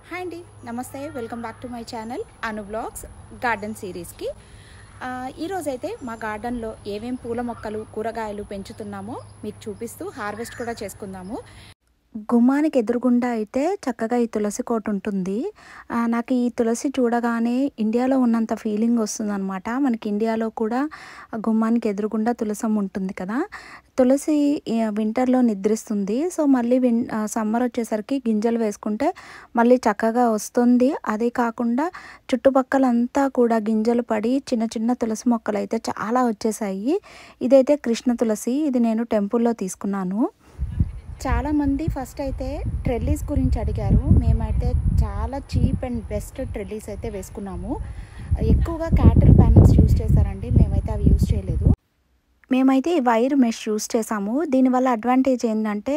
Hi అండి, నమస్తే. Welcome back to my channel Anu blogs garden సిరీస్కి. ఈరోజైతే మా గార్డెన్లో ఏమేం పూల మొక్కలు కూరగాయలు పెంచుతున్నామో మీకు చూపిస్తూ హార్వెస్ట్ కూడా చేసుకుందాము. గుమ్మానికి ఎదురుగుండా అయితే చక్కగా ఈ తులసి కోట ఉంటుంది. నాకు ఈ తులసి చూడగానే ఇండియాలో ఉన్నంత ఫీలింగ్ వస్తుందన్నమాట. మనకి ఇండియాలో కూడా గుమ్మానికి ఎదురుగుండా తులసం ఉంటుంది కదా. తులసి వింటర్లో నిద్రిస్తుంది. సో మళ్ళీ సమ్మర్ వచ్చేసరికి గింజలు వేసుకుంటే మళ్ళీ చక్కగా వస్తుంది. అదే కాకుండా చుట్టుపక్కలంతా కూడా గింజలు పడి చిన్న చిన్న తులసి మొక్కలు అయితే చాలా వచ్చేసాయి. ఇదైతే కృష్ణ తులసి. ఇది నేను టెంపుల్లో తీసుకున్నాను. చాలామంది ఫస్ట్ అయితే ట్రెల్లీస్ గురించి అడిగారు. మేమైతే చాలా చీప్ అండ్ బెస్ట్ ట్రెల్లీస్ అయితే వేసుకున్నాము. ఎక్కువగా క్యాటిల్ ప్యానల్స్ యూజ్ చేశారండి. మేమైతే అవి యూజ్ చేయలేదు. మేమైతే ఈ వైర్ మెష్ యూస్ చేసాము. దీనివల్ల అడ్వాంటేజ్ ఏంటంటే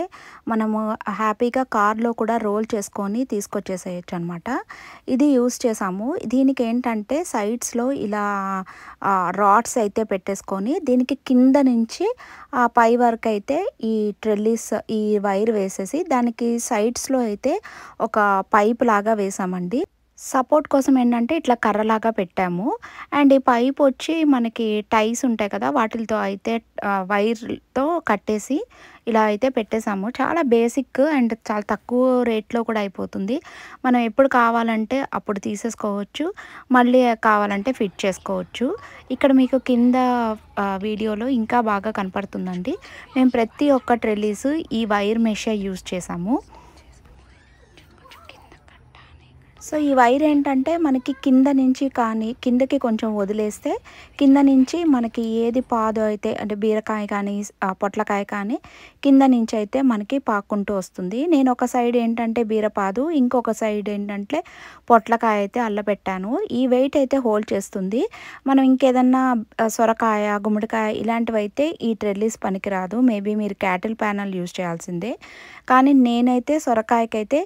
మనము హ్యాపీగా కార్లో కూడా రోల్ చేసుకొని తీసుకొచ్చేసేయచ్చు అనమాట. ఇది యూస్ చేసాము. దీనికి ఏంటంటే సైడ్స్లో ఇలా రాడ్స్ అయితే పెట్టేసుకొని దీనికి కింద నుంచి ఆ పై వరకు అయితే ఈ ట్రెల్లీస్ ఈ వైర్ వేసేసి దానికి సైడ్స్లో అయితే ఒక పైప్ లాగా వేసామండి. సపోర్ట్ కోసం ఏంటంటే ఇట్లా కర్రలాగా పెట్టాము. అండ్ ఈ పైప్ వచ్చి మనకి టైస్ ఉంటాయి కదా, వాటితో అయితే వైర్తో కట్టేసి ఇలా అయితే పెట్టేసాము. చాలా బేసిక్ అండ్ చాలా తక్కువ రేట్లో కూడా అయిపోతుంది. మనం ఎప్పుడు కావాలంటే అప్పుడు తీసేసుకోవచ్చు, మళ్ళీ కావాలంటే ఫిట్ చేసుకోవచ్చు. ఇక్కడ మీకు కింద వీడియోలో ఇంకా బాగా కనపడుతుందండి. మేము ప్రతి ఒక్క ట్రెల్లీస్ ఈ వైర్ మెషే యూజ్ చేసాము. సో ఈ వైర్ ఏంటంటే మనకి కింద నుంచి కానీ కిందకి కొంచెం వదిలేస్తే కింద నుంచి మనకి ఏది పాదు అయితే అంటే బీరకాయ కానీ పొట్లకాయ కానీ కింద నుంచి అయితే మనకి పాక్కుంటూ వస్తుంది. నేను ఒక సైడ్ ఏంటంటే బీరపాదు, ఇంకొక సైడ్ ఏంటంటే పొట్లకాయ అయితే అల్లపెట్టాను. ఈ వెయిట్ అయితే హోల్డ్ చేస్తుంది. మనం ఇంకేదన్నా సొరకాయ గుమ్మడికాయ ఇలాంటివి అయితే ఈ ట్రెల్లీస్ పనికిరాదు. మేబీ మీరు క్యాటిల్ ప్యానల్ యూజ్ చేయాల్సిందే. కానీ నేనైతే సొరకాయకైతే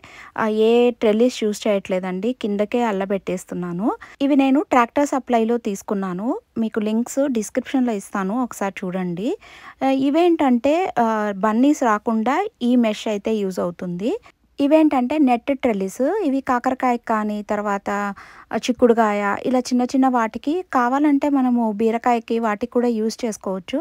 ఏ ట్రెల్లీస్ యూజ్ చేయట్లేదండి, కిందకే అల్లబెట్టేస్తున్నాను. ఇవి నేను ట్రాక్టర్ సప్లైలో తీసుకున్నాను. మీకు లింక్స్ డిస్క్రిప్షన్లో ఇస్తాను, ఒకసారి చూడండి. ఇవేంటంటే బన్నీస్ రాకుండా ఈ మెష్ అయితే యూజ్ అవుతుంది. ఇవేంటంటే నెట్ ట్రెల్లీస్. ఇవి కాకరకాయ కానీ తర్వాత చిక్కుడుకాయ ఇలా చిన్న చిన్న వాటికి కావాలంటే మనము బీరకాయకి వాటికి కూడా యూజ్ చేసుకోవచ్చు.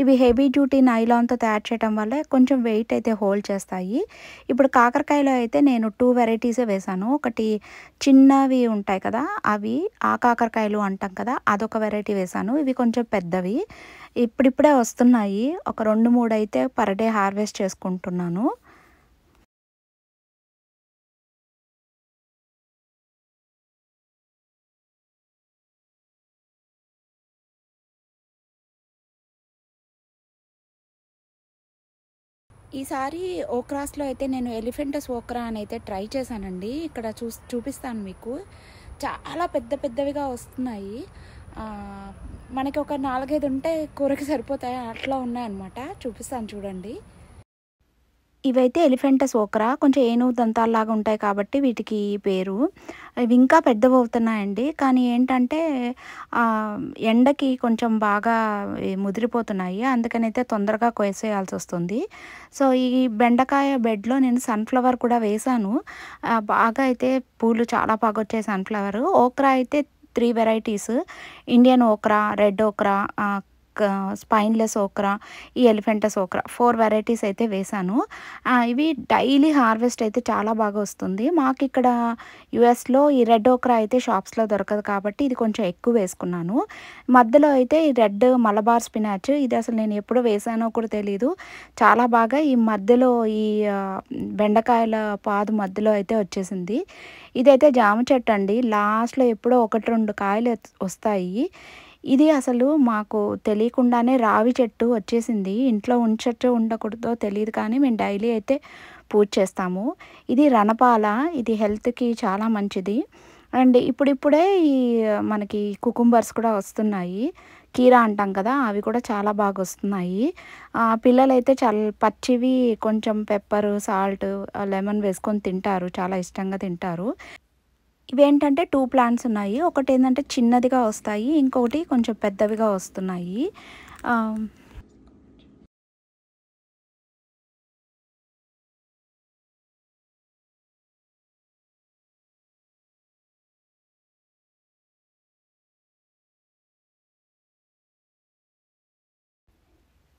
ఇవి హెవీ డ్యూటీ నైలాన్తో తయారు చేయడం వల్ల కొంచెం వెయిట్ అయితే హోల్డ్ చేస్తాయి. ఇప్పుడు కాకరకాయలో అయితే నేను 2 వెరైటీసే వేసాను. ఒకటి చిన్నవి ఉంటాయి కదా అవి, ఆ కాకరకాయలు అంటాం కదా, అదొక వెరైటీ వేసాను. ఇవి కొంచెం పెద్దవి, ఇప్పుడిప్పుడే వస్తున్నాయి. ఒక 2-3 అయితే పర్ డే హార్వెస్ట్ చేసుకుంటున్నాను. ఈసారి ఓక్రాస్లో అయితే నేను ఎలిఫెంటస్ ఓక్రా అని అయితే ట్రై చేశానండి. ఇక్కడ చూపిస్తాను మీకు. చాలా పెద్ద పెద్దవిగా వస్తున్నాయి. మనకి ఒక 4-5 ఉంటే కూరకి సరిపోతాయి, అట్లా ఉన్నాయన్నమాట. చూపిస్తాను చూడండి. ఇవైతే ఎలిఫెంటస్ ఓక్రా, కొంచెం ఏనుగు దంతాల్లాగా ఉంటాయి కాబట్టి వీటికి పేరు. ఇవి ఇంకా పెద్దవి అవుతున్నాయండి. కానీ ఏంటంటే ఎండకి కొంచెం బాగా ముదిరిపోతున్నాయి. అందుకనైతే తొందరగా కోసేయాల్సి వస్తుంది. సో ఈ బెండకాయ బెడ్లో నేను సన్ఫ్లవర్ కూడా వేసాను. బాగా అయితే పూలు చాలా బాగా వచ్చాయి సన్ఫ్లవర్. ఓక్రా అయితే 3 varieties: Indian okra, red okra, spineless okra, ఈ ఎలిఫెంటస్ ఓక్రా 4 వెరైటీస్ అయితే వేసాను. ఇవి డైలీ హార్వెస్ట్ అయితే చాలా బాగా వస్తుంది. మాకు ఇక్కడ యుఎస్లో ఈ రెడ్ ఓక్రా అయితే షాప్స్లో దొరకదు కాబట్టి ఇది కొంచెం ఎక్కువ వేసుకున్నాను. మధ్యలో అయితే ఈ రెడ్ మలబార్ స్పినాచ్, ఇది అసలు నేను ఎప్పుడు వేసానో కూడా తెలీదు. చాలా బాగా ఈ మధ్యలో ఈ బెండకాయల పాదు మధ్యలో అయితే వచ్చేసింది. ఇదైతే జామ చెట్టు అండి. లాస్ట్లో ఎప్పుడో 1-2 కాయలు వస్తాయి. ఇది అసలు మాకు తెలియకుండానే రావి చెట్టు వచ్చేసింది. ఇంట్లో ఉంచచ్చో ఉండకూడదో తెలియదు, కానీ మేము డైలీ అయితే పూజ చేస్తాము. ఇది రణపాల, ఇది హెల్త్కి చాలా మంచిది. అండ్ ఇప్పుడిప్పుడే ఈ మనకి కుకుంబర్స్ కూడా వస్తున్నాయి. కీరా అంటాం కదా, అవి కూడా చాలా బాగా వస్తున్నాయి. పిల్లలైతే పచ్చివి కొంచెం పెప్పర్, సాల్ట్, లెమన్ వేసుకొని తింటారు, చాలా ఇష్టంగా తింటారు. ఇవేంటంటే 2 ప్లాంట్స్ ఉన్నాయి. ఒకటి ఏంటంటే చిన్నదిగా వస్తాయి, ఇంకొకటి కొంచెం పెద్దవిగా వస్తున్నాయి.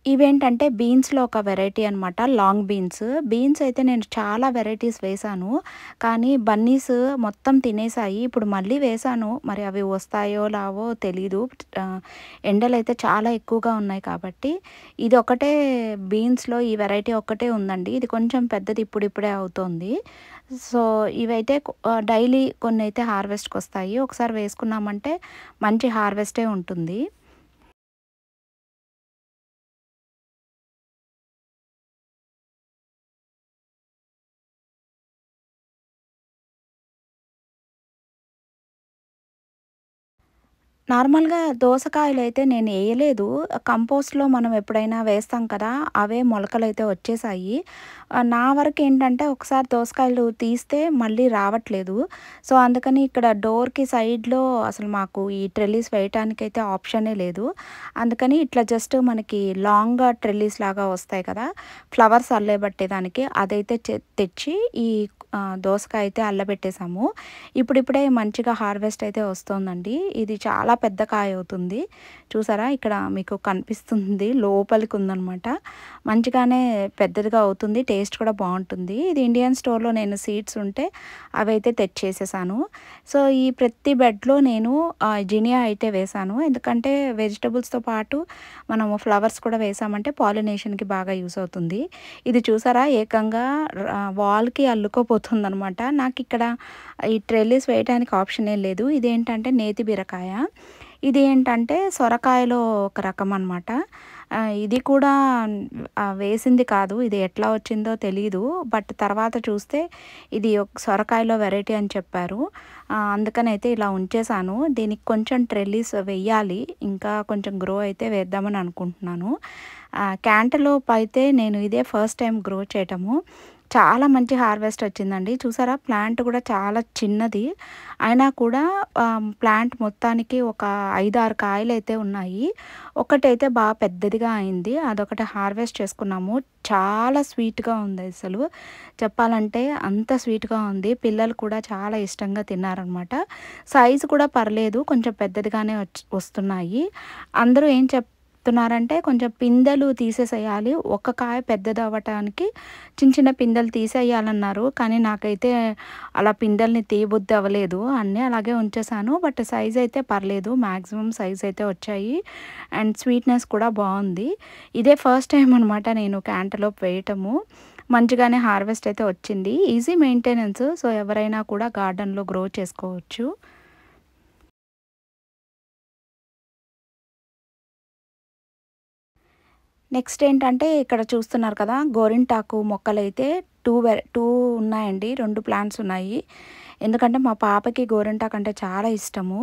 ఇవేంటంటే బీన్స్‌లో ఒక వెరైటీ అనమాట. Long beans. బీన్స్ అయితే నేను చాలా వెరైటీస్ వేశాను. కానీ బన్నీస్ మొత్తం తినేసాయి. ఇప్పుడు మళ్ళీ వేశాను. మరి అవి వస్తాయో రావో తెలీదు. ఆహ్, ఎండలైతే చాలా ఎక్కువగా ఉన్నాయి కాబట్టి, ఇది ఒకటే బీన్స్‌లో ఈ వెరైటీ ఒక్కటే ఉందండి. ఇది కొంచెం పెద్దది ఇప్పుడిప్పుడే అవుతోంది. సో, ఇవైతే డైలీ కొన్నైతే హార్వెస్ట్‌కొస్తాయి. ఒకసారి వేసుకున్నామంటే మంచి హార్వెస్టే ఉంటుంది. నార్మల్‌గా దోసకాయలైతే నేను ఎయలేదు. కంపోస్ట్‌లో మనం ఎప్పుడైనా వేస్తాం కదా! అవే మొలకలైతే వచ్చేసాయి. నా వరకేంటంటే ఒకసారి దోసకాయలు తీస్తే మళ్ళీ రావట్లేదు. సో, అందుకని ఇక్కడ డోర్‌కి సైడ్‌లో అసలు మాకు ఈ ట్రెల్లీస్ వేయటానికైతే ఆప్షనే లేదు. అందుకని ఇట్లా జస్ట్ మనకి లాంగ్‌గా ట్రెల్లీస్ లాగా వస్తాయి కదా! ఫ్లవర్స్ అల్లేబట్టేదానికి అదైతే తెచ్చి ఈ దోసకాయ అయితే అల్లబెట్టేసాము. ఇప్పుడిప్పుడే మంచిగా హార్వెస్ట్ అయితే వస్తోందండి. ఇది చాలా పెద్ద కాయ అవుతుంది. చూసారా ఇక్కడ మీకు కనిపిస్తుంది. లోపలికి ఉందనమాట. మంచిగానే పెద్దదిగా అవుతుంది. టేస్ట్ కూడా బావుంటుంది. ఇది ఇండియన్ స్టోర్‌లో నేను సీడ్స్ ఉంటే అవైతే తెచ్చేసేసాను. సో, ఈ ప్రతి బెడ్‌లో నేను జినియా అయితే వేశాను. ఎందుకంటే వెజిటబుల్స్‌తో పాటు మనము ఫ్లవర్స్ కూడా వేసామంటే పాలినేషన్‌కి బాగా యూజ్ అవుతుంది. ఇది చూసారా ఏకంగా వాల్‌కి అల్లుకోపోతుందనమాట. నాకిక్కడ ఈ ట్రెల్లీస్ వేయటానికి ఆప్షన్ ఏం లేదు. ఇదేంటంటే నేతి బీరకాయ. ఇది ఏంటంటే సొరకాయలో ఒక రకం అనమాట. ఇది కూడా వేసింది కాదు. ఇది ఎట్లా వచ్చిందో తెలీదు. బట్ తర్వాత చూస్తే ఇది ఒక సొరకాయలో వెరైటీ అని చెప్పారు. అందుకనైతే ఇలా ఉంచేసాను. దీనికి కొంచెం ట్రెల్లీస్ వెయ్యాలి. ఇంకా కొంచెం గ్రో అయితే వేద్దామని అనుకుంటున్నాను. క్యాంటలోప్ అయితే నేను ఇదే ఫస్ట్ టైం గ్రో చేయటము. చాలా మంచి హార్వెస్ట్ వచ్చిందండి. చూసారా ప్లాంట్ కూడా చాలా చిన్నది. అయినా కూడా ప్లాంట్ మొత్తానికి ఒక 5, 6 కాయలైతే ఉన్నాయి. ఒకటైతే బాగా పెద్దదిగా అయింది. అదొకటి హార్వెస్ట్ చేసుకున్నాము. చాలా స్వీట్‌గా ఉంది అసలు. చెప్పాలంటే అంత స్వీట్‌గా ఉంది. పిల్లలు కూడా చాలా ఇష్టంగా తిన్నారనమాట. సైజు కూడా పర్లేదు. కొంచెం పెద్దదిగానే వస్తున్నాయి. అందరూ ఏం చెప్తున్నారంటే కొంచెం పిందెలు తీసేసేయాలి. ఒక కాయ పెద్దదవ్వటానికి చిన్న చిన్న పిందెలు తీసేయాలన్నారు. కానీ నాకైతే అలా పిందెల్ని తీయబుద్ధి అవ్వలేదు. అన్నీ అలాగే ఉంచేసాను. బట్ సైజ్ అయితే పర్లేదు. మాక్సిమం సైజ్ అయితే వచ్చాయి. అండ్ స్వీట్‌నెస్ కూడా బావుంది. ఇదే ఫస్ట్ టైం అనమాట నేను క్యాంటలోప్ వేయటము. మంచిగానే హార్వెస్ట్ అయితే వచ్చింది. Easy maintenance. సో, ఎవరైనా కూడా గార్డెన్‌లో గ్రో చేసుకోవచ్చు. నెక్స్ట్ ఏంటంటే ఇక్కడ చూస్తున్నారు కదా! గోరింటాకు మొక్కలైతే 2 ఉన్నాయండి. 2 ప్లాంట్స్ ఉన్నాయి. ఎందుకంటే మా పాపకి గోరింటాకు అంటే చాలా ఇష్టము.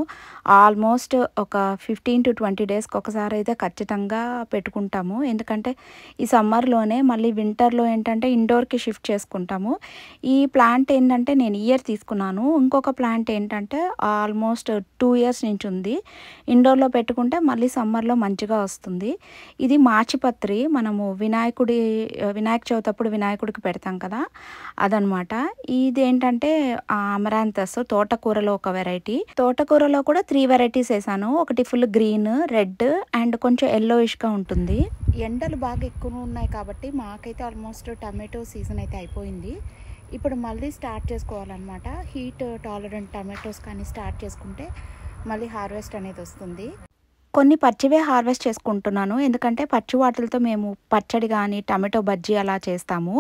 ఆల్మోస్ట్ ఒక 15-20 డేస్‌కి ఒకసారి అయితే ఖచ్చితంగా పెట్టుకుంటాము. ఎందుకంటే ఈ సమ్మర్‌లోనే మళ్ళీ వింటర్‌లో ఏంటంటే ఇండోర్‌కి షిఫ్ట్ చేసుకుంటాము. ఈ ప్లాంట్ ఏంటంటే నేను ఈ ఇయర్ తీసుకున్నాను. ఇంకొక ప్లాంట్ ఏంటంటే ఆల్మోస్ట్ 2 ఇయర్స్ నుంచి ఉంది. ఇండోర్‌లో పెట్టుకుంటే మళ్ళీ సమ్మర్‌లో మంచిగా వస్తుంది. ఇది మాచిపత్రి మనము వినాయక చవితి అప్పుడు వినాయకుడికి పెడతాం కదా! అదనమాట. ఇదేంటంటే అమరాంతస్ తోటకూరలో ఒక వెరైటీ. తోటకూరలో కూడా 3 వెరైటీస్ ఏసాను. ఒకటి ఫుల్ గ్రీన్, రెడ్ అండ్ కొంచెం యెల్లోయిష్‌గా ఉంటుంది. ఎండలు బాగా ఎక్కువ ఉన్నాయి కాబట్టి మాకైతే ఆల్మోస్ట్ టమాటో సీజన్ అయితే అయిపోయింది. ఇప్పుడు మళ్ళీ స్టార్ట్ చేసుకోవాలన్నమాట. హీట్ టాలరెంట్ టమాటోస్ కానీ స్టార్ట్ చేసుకుంటే మళ్ళీ హార్వెస్ట్ అనేది వస్తుంది. కొన్ని పచ్చివే హార్వెస్ట్ చేసుకుంటున్నాను. ఎందుకంటే పచ్చి వాటిలతో మేము పచ్చడి గానీ, టమాటో బజ్జీ అలా చేస్తాము.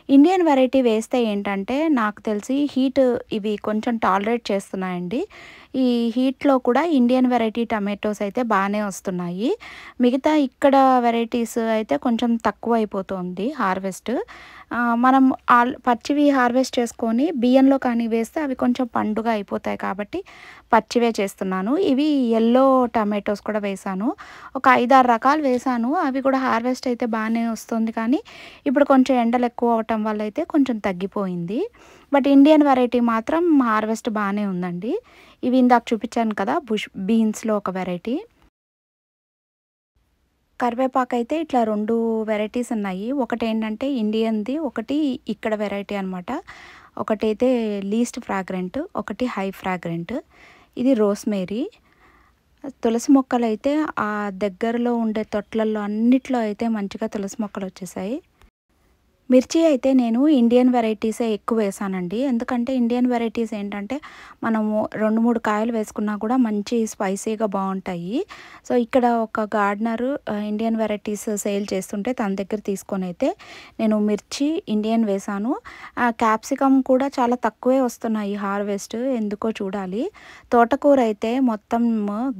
ఇండియన్ వెరైటీ వేస్తే ఏంటంటే నాకు తెలిసి హీట్ ఇవి కొంచెం టాలరేట్ చేస్తున్నాయండి. ఈ హీట్‌లో కూడా ఇండియన్ వెరైటీ టమాటోస్ అయితే బానే వస్తున్నాయి. మిగతా ఇక్కడ వెరైటీస్ అయితే కొంచెం తక్కువైపోతుంది హార్వెస్ట్. మనం పచ్చివి హార్వెస్ట్ చేసుకొని బియ్యంలో కానీ వేస్తే అవి కొంచెం పండుగ అయిపోతాయి కాబట్టి పచ్చివే చేస్తున్నాను. ఇవి యెల్లో టమాటోస్ కూడా వేశాను. ఒక 5, 6 రకాలు వేశాను. అవి కూడా హార్వెస్ట్ అయితే బానే వస్తుంది కానీ ఇప్పుడు కొంచెం ఎండలు ఎక్కువ అవ్వటం వల్ల అయితే కొంచెం తగ్గిపోయింది. బట్ ఇండియన్ వెరైటీ మాత్రం హార్వెస్ట్ బానే ఉందండి. ఇవి ఇందాక చూపించాను కదా! బీన్స్‌లో ఒక వెరైటీ. కరివేపాకైతే ఇట్లా 2 వెరైటీస్ ఉన్నాయి. ఒకటేంటంటే ఇండియన్‌ది, ఒకటి ఇక్కడ వెరైటీ అనమాట. ఒకటైతే లీస్ట్ ఫ్రాగ్రెంట్, ఒకటి హై ఫ్రాగ్రెంట్. ఇది రోస్‌మేరీ. తులసి మొక్కలైతే ఆ దగ్గరలో ఉండే తొట్లల్లో అన్నిట్లో అయితే మంచిగా తులసి మొక్కలొచ్చేసాయి. మిర్చి అయితే నేను ఇండియన్ వెరైటీసే ఎక్కువ వేసానండి. ఎందుకంటే ఇండియన్ వెరైటీస్ ఏంటంటే మనము 2, 3 కాయలు వేసుకున్నా కూడా మంచి స్పైసీగా బావుంటాయి. సో, ఇక్కడ ఒక గార్డనరు ఇండియన్ వెరైటీస్ సేల్ చేస్తుంటే తన దగ్గర తీసుకొనైతే నేను మిర్చి ఇండియన్ వేశాను. క్యాప్సికమ్ కూడా చాలా తక్కువే వస్తున్నాయి హార్వెస్ట్ ఎందుకో చూడాలి. తోటకూర అయితే మొత్తం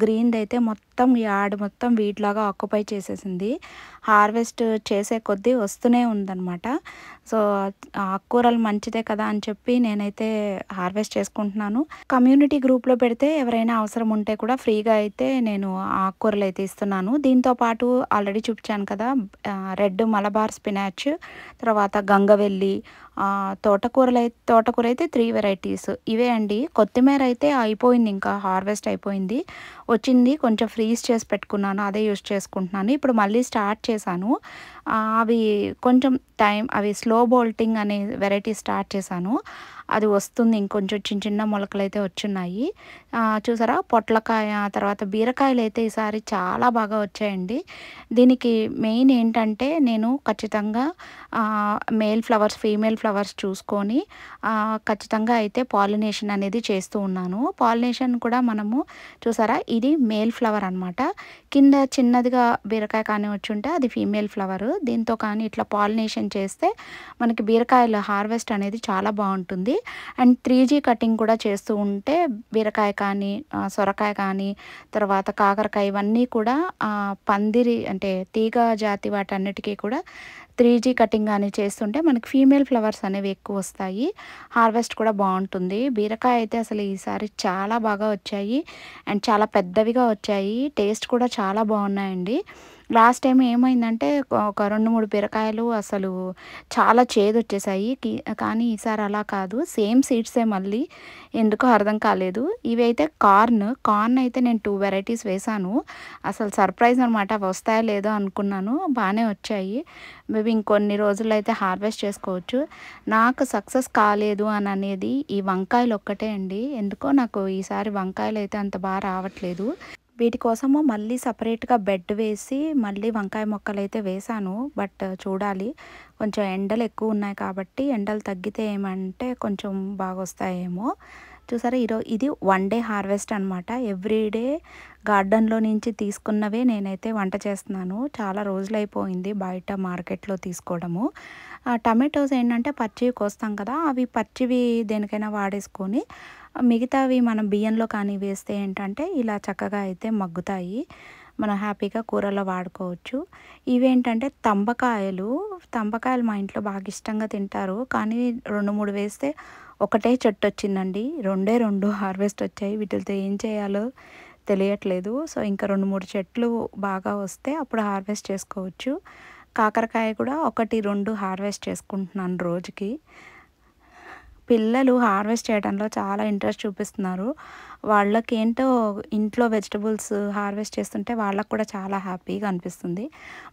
గ్రీన్‌దయితే మొత్తం యార్డ్ మొత్తం వీడ్లాగా ఆక్యుపై చేసేసింది. హార్వెస్ట్ చేసే కొద్దీ వస్తూనే ఉందనమాట. సో, ఆకుకూరలు మంచిదే కదా అని చెప్పి నేనైతే హార్వెస్ట్ చేసుకుంటున్నాను. కమ్యూనిటీ గ్రూప్‌లో పెడితే ఎవరైనా అవసరం ఉంటే కూడా ఫ్రీగా అయితే నేను ఆకుకూరలైతే ఇస్తున్నాను. దీంతో పాటు ఆల్రెడీ చూపించాను కదా! రెడ్ మలబార్ స్పినాచ్, తర్వాత గంగవెల్లి, తోటకూర అయితే 3 వెరైటీస్ ఇవే అండి. కొత్తిమీర అయితే అయిపోయింది, ఇంకా హార్వెస్ట్ అయిపోయింది. వచ్చింది కొంచెం ఫ్రీజ్ చేసి పెట్టుకున్నాను. అదే యూజ్ చేసుకుంటున్నాను. ఇప్పుడు మళ్ళీ స్టార్ట్ చేశాను. అవి కొంచెం అవి స్లో బోల్టింగ్ అనే వెరైటీ స్టార్ట్ చేశాను. అది వస్తుంది. ఇంకొంచెం చిన్న చిన్న మొలకలైతే వచ్చున్నాయి. చూసారా పొట్లకాయ, తర్వాత బీరకాయలైతే ఈసారి చాలా బాగా వచ్చాయండి. దీనికి మెయిన్ ఏంటంటే నేను ఖచ్చితంగా మేల్ ఫ్లవర్స్, ఫీమేల్ ఫ్లవర్స్ చూసుకొని ఖచ్చితంగా అయితే పాలినేషన్ అనేది చేస్తూ ఉన్నాను. పాలినేషన్ కూడా మనము చూసారా ఇది మేల్ ఫ్లవర్ అనమాట. కింద చిన్నదిగా బీరకాయ కానీ వచ్చుంటే అది ఫీమేల్ ఫ్లవరు. దీంతో కానీ ఇట్లా పాలినేషన్ చేస్తే మనకి బీరకాయల హార్వెస్ట్ అనేది చాలా బావుంటుంది. అండ్ 3G కటింగ్ కూడా చేస్తూ ఉంటే బీరకాయ కానీ, సొరకాయ కానీ, తర్వాత కాకరకాయ ఇవన్నీ కూడా పందిరి అంటే తీగ జాతి వాటన్నిటికీ కూడా 3G కటింగ్ గాని చేస్తుంటే మనకి ఫీమేల్ ఫ్లవర్స్ అనేవి ఎక్కువొస్తాయి. హార్వెస్ట్ కూడా బావుంటుంది. బీరకాయ అయితే అసలు ఈసారి చాలా బాగా వచ్చాయి. అండ్ చాలా పెద్దవిగా వచ్చాయి. టేస్ట్ కూడా చాలా బావున్నాయండి. లాస్ట్ టైం ఏమైందంటే ఒక 2, 3 బీరకాయలు అసలు చాలా చేదొచ్చేసాయి. కానీ ఈసారి అలా కాదు. సేమ్ సీడ్సే మళ్ళీ. ఎందుకో అర్థం కాలేదు. ఇవైతే కార్న్ అయితే నేను 2 వెరైటీస్ వేశాను. అసలు సర్ప్రైజ్ అనమాట. అవి వస్తాయో లేదో అనుకున్నాను. బానే వచ్చాయి. మేబీ ఇంకొన్ని రోజుల్లో అయితే హార్వెస్ట్ చేసుకోవచ్చు. నాకు సక్సెస్ కాలేదు అని అనేది ఈ వంకాయలు ఒక్కటే అండి. ఎందుకో నాకు ఈసారి వంకాయలైతే అంత బాగా రావట్లేదు. వీటి కోసము మళ్ళీ సపరేట్‌గా బెడ్ వేసి మళ్ళీ వంకాయ మొక్కలైతే వేశాను. బట్ చూడాలి. కొంచెం ఎండలు ఎక్కువున్నాయి కాబట్టి ఎండలు తగ్గితే ఏమంటే కొంచెం బాగొస్తాయేమో. చూసారా ఇది 1 డే హార్వెస్ట్ అనమాట. ఎవ్రీడే గార్డెన్‌లో నుంచి తీసుకున్నవే నేనైతే వంట చేస్తున్నాను. చాలా రోజులైపోయింది బయట మార్కెట్‌లో తీసుకోవడము. టమాటోస్ ఏంటంటే పచ్చివి కోస్తాం కదా! అవి పచ్చివి దేనికైనా వాడేసుకొని మిగతావి మనం బియ్యంలో కానీ వేస్తే ఏంటంటే ఇలా చక్కగా అయితే మగ్గుతాయి. మనం హ్యాపీగా కూరలో వాడుకోవచ్చు. ఇవేంటంటే తంబకాయలు మా ఇంట్లో బాగా ఇష్టంగా తింటారు. కానీ 2, 3 వేస్తే ఒకటే చెట్టు వచ్చిందండి. 2 హార్వెస్ట్ వచ్చాయి. వీటితో ఏం చేయాలో తెలియట్లేదు. సో, ఇంకా 2, 3 చెట్లు బాగా వస్తే అప్పుడు హార్వెస్ట్ చేసుకోవచ్చు. కాకరకాయ కూడా 1, 2 హార్వెస్ట్ చేసుకుంటున్నాను రోజుకి. పిల్లలు హార్వెస్ట్ చేయడంలో చాలా ఇంట్రెస్ట్ చూపిస్తున్నారు. వాళ్ళకేంటో ఇంట్లో వెజిటబుల్స్ హార్వెస్ట్ చేస్తుంటే వాళ్ళకి కూడా చాలా హ్యాపీగా అనిపిస్తుంది.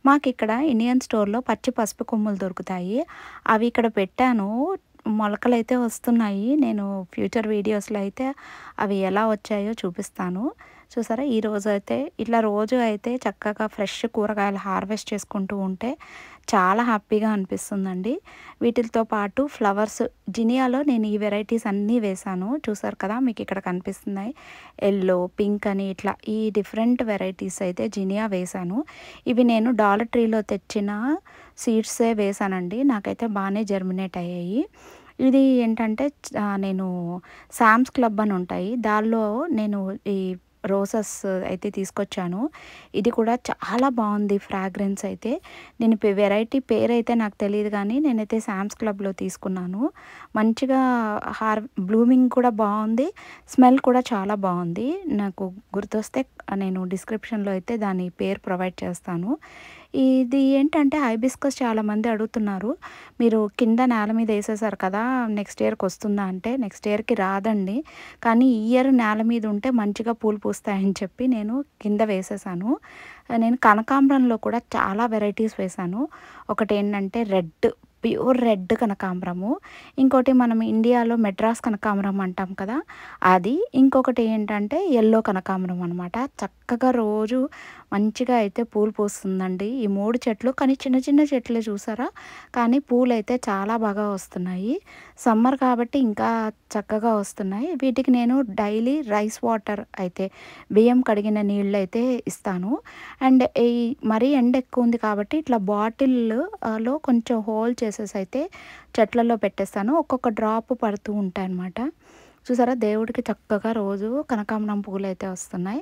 మాకిక్కడ ఇండియన్ స్టోర్‌లో పచ్చి పసుపు కొమ్ములు దొరుకుతాయి. అవి ఇక్కడ పెట్టాను. మొలకలైతే వస్తున్నాయి. నేను ఫ్యూచర్ వీడియోస్‌లో అయితే అవి ఎలా వచ్చాయో చూపిస్తాను. చూసారా ఈరోజు అయితే ఇట్లా రోజు అయితే చక్కగా ఫ్రెష్ కూరగాయలు హార్వెస్ట్ చేసుకుంటూ ఉంటే చాలా హ్యాపీగా అనిపిస్తుందండి. వీటితో పాటు ఫ్లవర్స్ జినియాలో నేను ఈ వెరైటీస్ అన్నీ వేశాను. చూసారు కదా మీకు ఇక్కడ కనిపిస్తున్నాయి. యెల్లో, పింక్ అని ఇట్లా ఈ డిఫరెంట్ వెరైటీస్ అయితే జినియా వేశాను. ఇవి నేను డాలర్ ట్రీలో తెచ్చిన సీడ్సే వేశానండి. నాకైతే బాగానే జర్మినేట్ అయ్యాయి. ఇది ఏంటంటే నేను సామ్స్ క్లబ్ అని ఉంటాయి. దానిలో నేను ఈ రోసెస్ అయితే తీసుకొచ్చాను. ఇది కూడా చాలా బాగుంది ఫ్రాగ్రెన్స్ అయితే. నేను వెరైటీ పేరైతే నాకు తెలియదు కానీ నేనైతే సామ్స్ క్లబ్‌లో తీసుకున్నాను. మంచిగా బ్లూమింగ్ కూడా బాగుంది. స్మెల్ కూడా చాలా బాగుంది. నాకు గుర్తొస్తే నేను డిస్క్రిప్షన్‌లో అయితే దాని పేరు ప్రొవైడ్ చేస్తాను. ఇది ఏంటంటే హైబిస్కస్ చాలామంది అడుగుతున్నారు. మీరు కింద నేల మీద వేసేసారు కదా! నెక్స్ట్ ఇయర్‌కి వస్తుందా అంటే నెక్స్ట్ ఇయర్‌కి రాదండి. కానీ ఈ ఇయర్ నేల మీద ఉంటే మంచిగా పూలు పూస్తాయని చెప్పి నేను కింద వేసేసాను. నేను కనకాంబరంలో కూడా చాలా వెరైటీస్ వేశాను. ఒకటేంటంటే రెడ్, ప్యూర్ రెడ్ కనకాంబరము. ఇంకోటి మనం ఇండియాలో మెడ్రాస్ కనకాంబరం అంటాం కదా, అది. ఇంకొకటి ఏంటంటే ఎల్లో కనకాంబరం అనమాట. చక్కగా రోజు మంచిగా అయితే పూలు పూస్తుందండి ఈ 3 చెట్లు. కానీ చిన్న చిన్న చెట్లే చూసారా, కానీ పూలైతే చాలా బాగా వస్తున్నాయి. సమ్మర్ కాబట్టి ఇంకా చక్కగా వస్తున్నాయి. వీటికి నేను డైలీ రైస్ వాటర్ అయితే, బియ్యం కడిగిన నీళ్ళు అయితే ఇస్తాను. అండ్ ఈ మరీ ఎండ ఎక్కువ ఉంది కాబట్టి ఇట్లా బాటిల్లో కొంచెం హోల్ చేసేసి అయితే చెట్లలో పెట్టేస్తాను. ఒక్కొక్క డ్రాప్ పడుతూ ఉంటాయి అన్నమాట. చూసారా, దేవుడికి చక్కగా రోజు కనకాంబరం పూలు అయితే వస్తున్నాయి.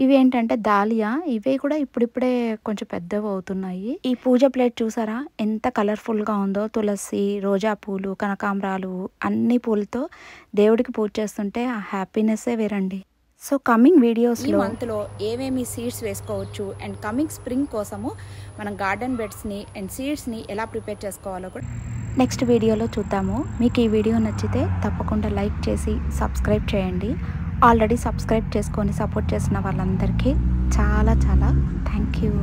ఇవి ఏంటంటే దాలియా, ఇవి కూడా ఇప్పుడిప్పుడే కొంచెం పెద్దవి అవుతున్నాయి. ఈ పూజ ప్లేట్ చూసారా ఎంత కలర్ఫుల్గా ఉందో. తులసి, రోజా పూలు, కనకాంబరాలు అన్ని పూలతో దేవుడికి పూజ చేస్తుంటే ఆ హ్యాపీనెస్సే వేరండి. సో కమింగ్ వీడియోస్లో ఈ మంత్లో ఏమేమి సీడ్స్ వేసుకోవచ్చు అండ్ కమింగ్ స్ప్రింగ్ కోసము మనం గార్డెన్ బెడ్స్ని అండ్ సీడ్స్ని ఎలా ప్రిపేర్ చేసుకోవాలో కూడా నెక్స్ట్ వీడియోలో చూద్దాము. మీకు ఈ వీడియో నచ్చితే తప్పకుండా లైక్ చేసి సబ్స్క్రైబ్ చేయండి. ఆల్రెడీ సబ్స్క్రైబ్ చేసుకొని సపోర్ట్ చేసిన వాళ్ళందరికీ చాలా చాలా థ్యాంక్ యూ.